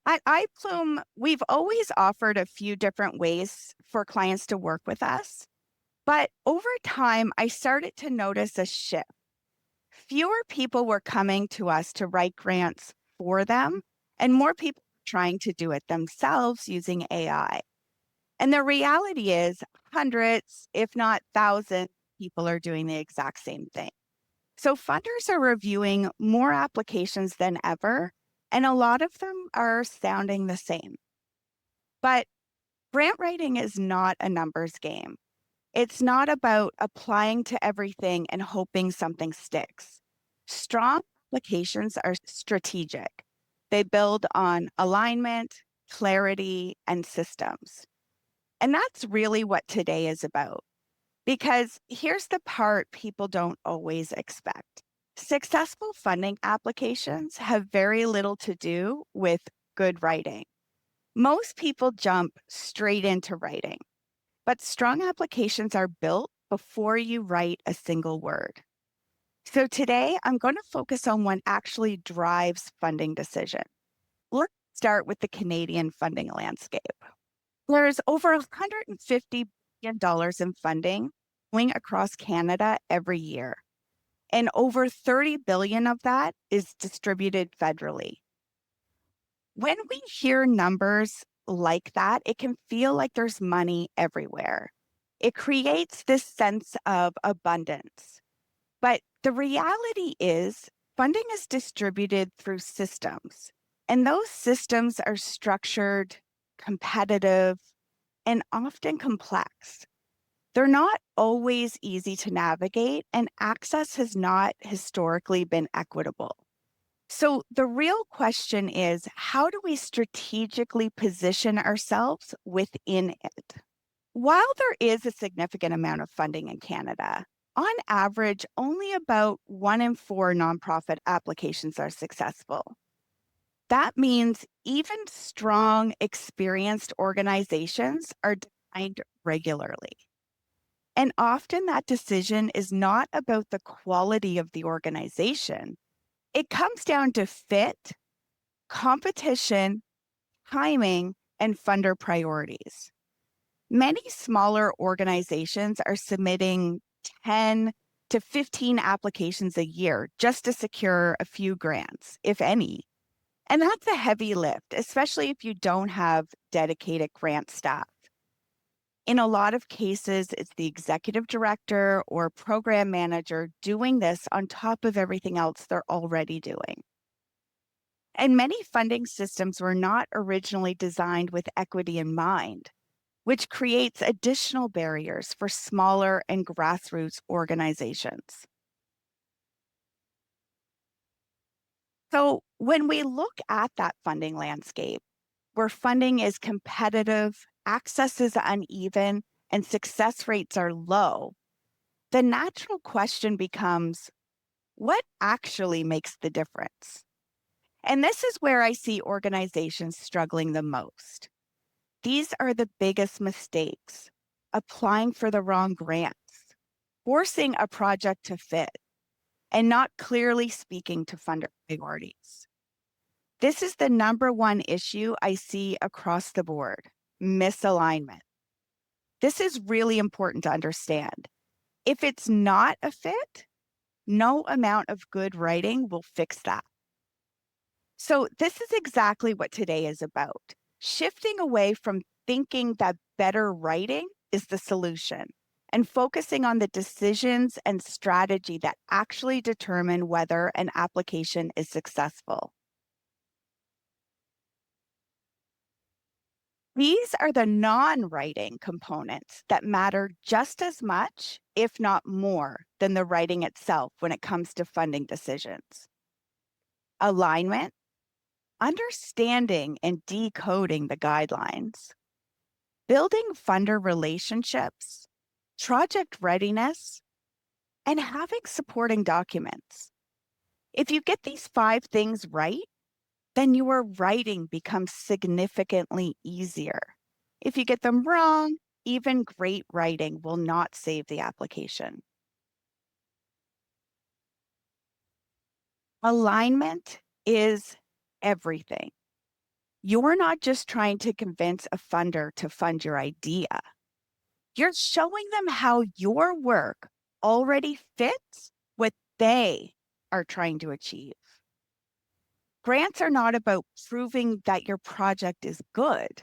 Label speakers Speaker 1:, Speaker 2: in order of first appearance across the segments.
Speaker 1: At iPlume, we've always offered a few different ways for clients to work with us, but over time, I started to notice a shift. Fewer people were coming to us to write grants for them, and more people trying to do it themselves using AI. And the reality is, hundreds, if not thousands, people are doing the exact same thing. So funders are reviewing more applications than ever, and a lot of them are sounding the same. But grant writing is not a numbers game. It's not about applying to everything and hoping something sticks. Strong applications are strategic. They build on alignment, clarity, and systems. And that's really what today is about. Because here's the part people don't always expect. Successful funding applications have very little to do with good writing. Most people jump straight into writing, but strong applications are built before you write a single word. So today I'm going to focus on what actually drives funding decisions. Let's start with the Canadian funding landscape. There's over $150 billion in funding going across Canada every year, and over 30 billion of that is distributed federally. When we hear numbers like that, it can feel like there's money everywhere. It creates this sense of abundance. But the reality is, funding is distributed through systems, and those systems are structured, competitive, and often complex. They're not always easy to navigate, and access has not historically been equitable. So, the real question is, how do we strategically position ourselves within it? While there is a significant amount of funding in Canada, on average, only about 1 in 4 nonprofit applications are successful. That means even strong, experienced organizations are denied regularly. And often that decision is not about the quality of the organization. It comes down to fit, competition, timing, and funder priorities. Many smaller organizations are submitting 10 to 15 applications a year just to secure a few grants, if any. And that's a heavy lift, especially if you don't have dedicated grant staff. In a lot of cases, it's the executive director or program manager doing this on top of everything else they're already doing. And many funding systems were not originally designed with equity in mind, which creates additional barriers for smaller and grassroots organizations. So, when we look at that funding landscape, where funding is competitive, access is uneven, and success rates are low, the natural question becomes, what actually makes the difference? And this is where I see organizations struggling the most. These are the biggest mistakes: applying for the wrong grants, forcing a project to fit, and not clearly speaking to funder priorities. This is the number one issue I see across the board: misalignment. This is really important to understand. If it's not a fit, no amount of good writing will fix that. So, this is exactly what today is about: shifting away from thinking that better writing is the solution and focusing on the decisions and strategy that actually determine whether an application is successful. These are the non writing components that matter just as much, if not more, than the writing itself when it comes to funding decisions. Alignment, understanding and decoding the guidelines, building funder relationships, project readiness, and having supporting documents. If you get these 5 things right, then your writing becomes significantly easier. If you get them wrong, even great writing will not save the application. Alignment is everything. You're not just trying to convince a funder to fund your idea. You're showing them how your work already fits what they are trying to achieve. Grants are not about proving that your project is good.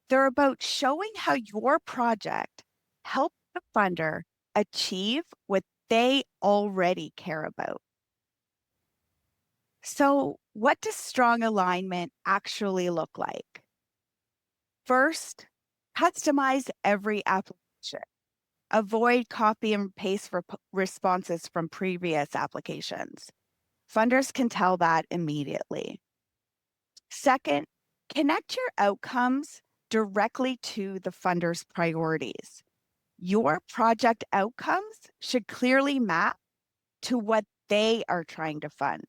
Speaker 1: They're about showing how your project helps the funder achieve what they already care about. So, what does strong alignment actually look like? First, customize every application. Avoid copy and paste responses from previous applications. Funders can tell that immediately. Second, connect your outcomes directly to the funder's priorities. Your project outcomes should clearly map to what they are trying to fund.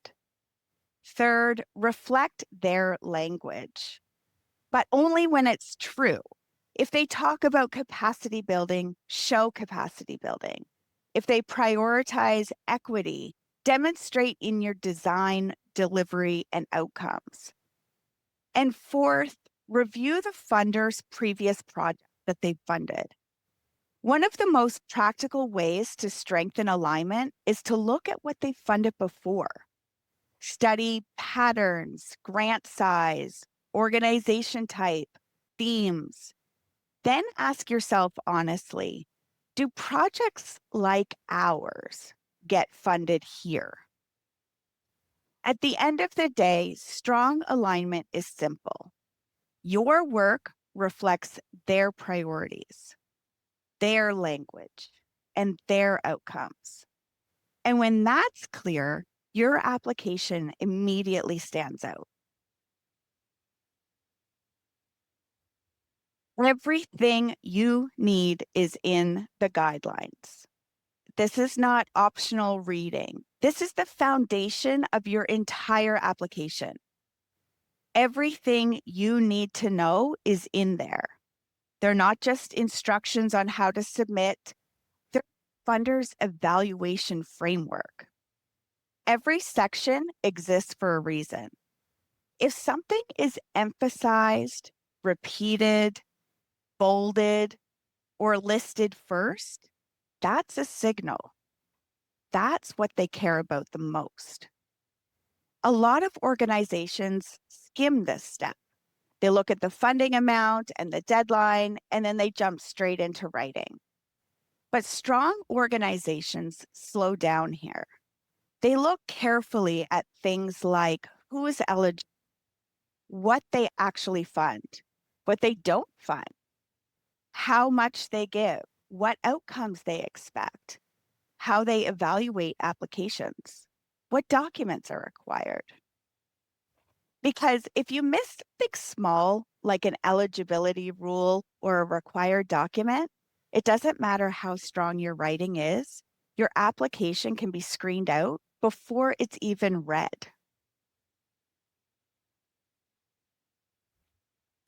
Speaker 1: Third, reflect their language, but only when it's true. If they talk about capacity building, show capacity building. If they prioritize equity, demonstrate in your design, delivery, and outcomes. And fourth, review the funder's previous project that they funded. One of the most practical ways to strengthen alignment is to look at what they funded before. Study patterns, grant size, organization type, themes. Then ask yourself honestly, do projects like ours get funded here? At the end of the day, strong alignment is simple. Your work reflects their priorities, their language, and their outcomes. And when that's clear, your application immediately stands out. Everything you need is in the guidelines. This is not optional reading. This is the foundation of your entire application. Everything you need to know is in there. They're not just instructions on how to submit, they're funder's evaluation framework. Every section exists for a reason. If something is emphasized, repeated, bolded, or listed first, that's a signal. That's what they care about the most. A lot of organizations skim this step. They look at the funding amount and the deadline, and then they jump straight into writing. But strong organizations slow down here. They look carefully at things like who is eligible, what they actually fund, what they don't fund, how much they give, what outcomes they expect, how they evaluate applications, what documents are required. Because if you miss something small, like an eligibility rule or a required document, it doesn't matter how strong your writing is, your application can be screened out before it's even read.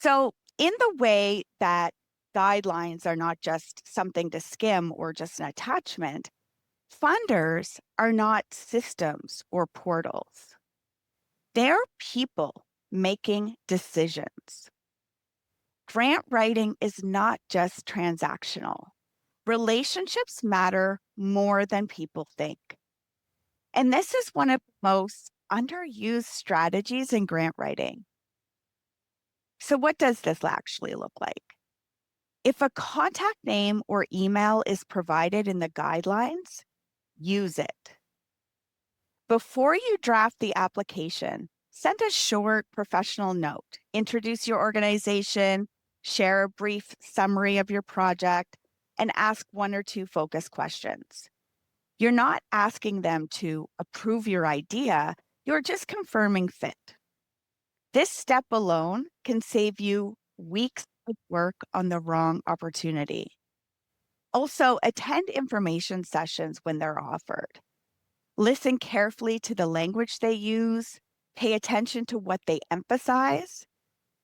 Speaker 1: So, in the way that guidelines are not just something to skim or just an attachment, funders are not systems or portals. They're people making decisions. Grant writing is not just transactional. Relationships matter more than people think. And this is one of the most underused strategies in grant writing. So, what does this actually look like? If a contact name or email is provided in the guidelines, use it. Before you draft the application, send a short professional note. Introduce your organization, share a brief summary of your project, and ask one or two focus questions. You're not asking them to approve your idea, you're just confirming fit. This step alone can save you weeks of work on the wrong opportunity. Also, attend information sessions when they're offered. Listen carefully to the language they use, pay attention to what they emphasize,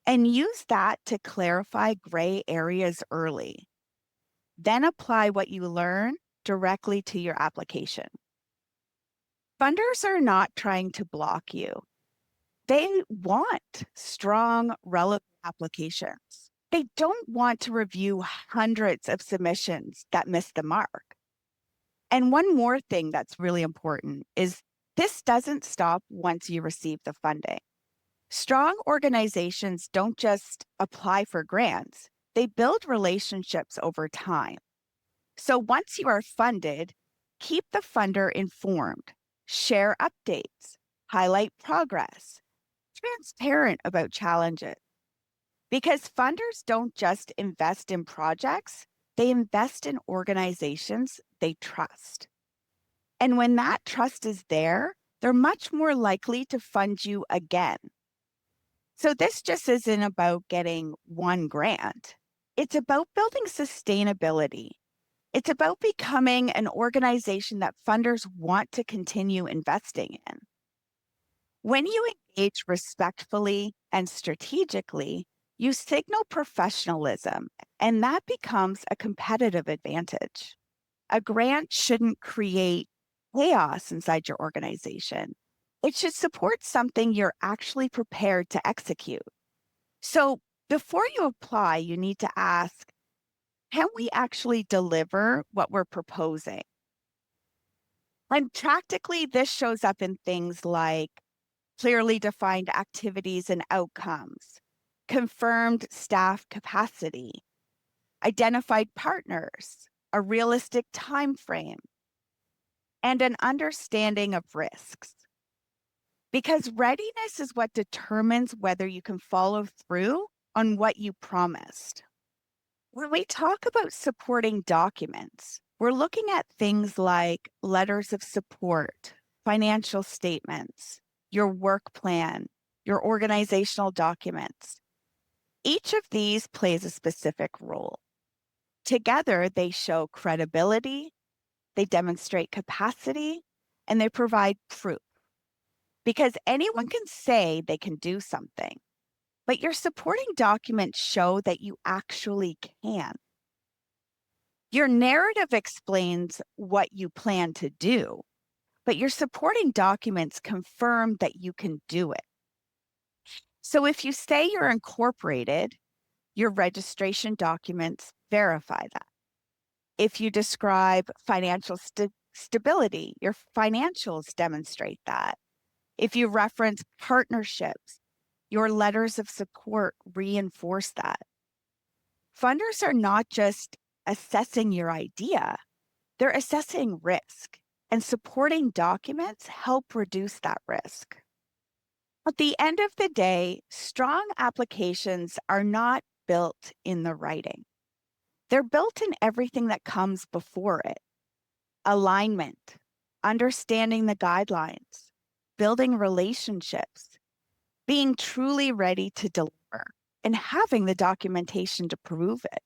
Speaker 1: and use that to clarify gray areas early. Then apply what you learn directly to your application. Funders are not trying to block you. They want strong, relevant applications. They don't want to review hundreds of submissions that miss the mark. And one more thing that's really important is this doesn't stop once you receive the funding. Strong organizations don't just apply for grants, they build relationships over time. So once you are funded, keep the funder informed, share updates, highlight progress, transparent about challenges. Because funders don't just invest in projects, they invest in organizations they trust. And when that trust is there, they're much more likely to fund you again. So this just isn't about getting one grant. It's about building sustainability. It's about becoming an organization that funders want to continue investing in. When you engage respectfully and strategically, you signal professionalism, and that becomes a competitive advantage. A grant shouldn't create chaos inside your organization. It should support something you're actually prepared to execute. So before you apply, you need to ask, can we actually deliver what we're proposing? And practically, this shows up in things like clearly defined activities and outcomes, confirmed staff capacity, identified partners, a realistic time frame, and an understanding of risks. Because readiness is what determines whether you can follow through on what you promised. When we talk about supporting documents, we're looking at things like letters of support, financial statements, your work plan, your organizational documents. Each of these plays a specific role. Together, they show credibility, they demonstrate capacity, and they provide proof. Because anyone can say they can do something, but your supporting documents show that you actually can. Your narrative explains what you plan to do, but your supporting documents confirm that you can do it. So if you say you're incorporated, your registration documents verify that. If you describe financial stability, your financials demonstrate that. If you reference partnerships, your letters of support reinforce that. Funders are not just assessing your idea, they're assessing risk, and supporting documents help reduce that risk. At the end of the day, strong applications are not built in the writing. They're built in everything that comes before it. Alignment, understanding the guidelines, building relationships, being truly ready to deliver, and having the documentation to prove it.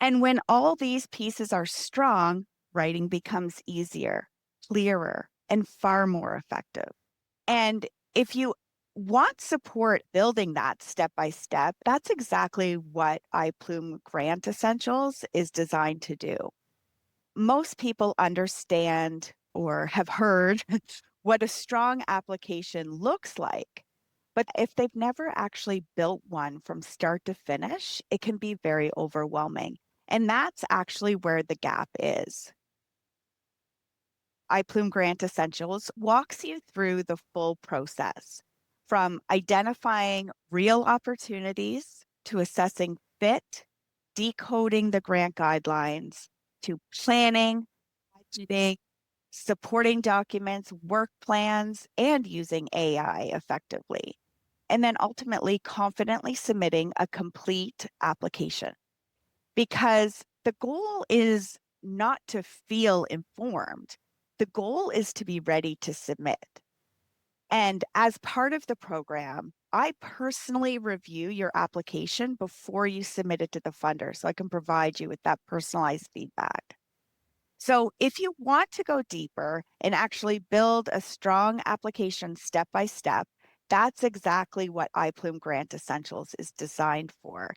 Speaker 1: And when all these pieces are strong, writing becomes easier, clearer, and far more effective. And if you want support building that step by step, that's exactly what iPlume Grant Essentials is designed to do. Most people understand or have heard what a strong application looks like. But if they've never actually built one from start to finish, it can be very overwhelming. And that's actually where the gap is. iPlume Grant Essentials walks you through the full process from identifying real opportunities to assessing fit, decoding the grant guidelines, to planning, budgeting, supporting documents, work plans, and using AI effectively. And then ultimately confidently submitting a complete application. Because the goal is not to feel informed, the goal is to be ready to submit. And as part of the program, I personally review your application before you submit it to the funder so I can provide you with that personalized feedback. So if you want to go deeper and actually build a strong application step by step, that's exactly what iPlume Grant Essentials is designed for.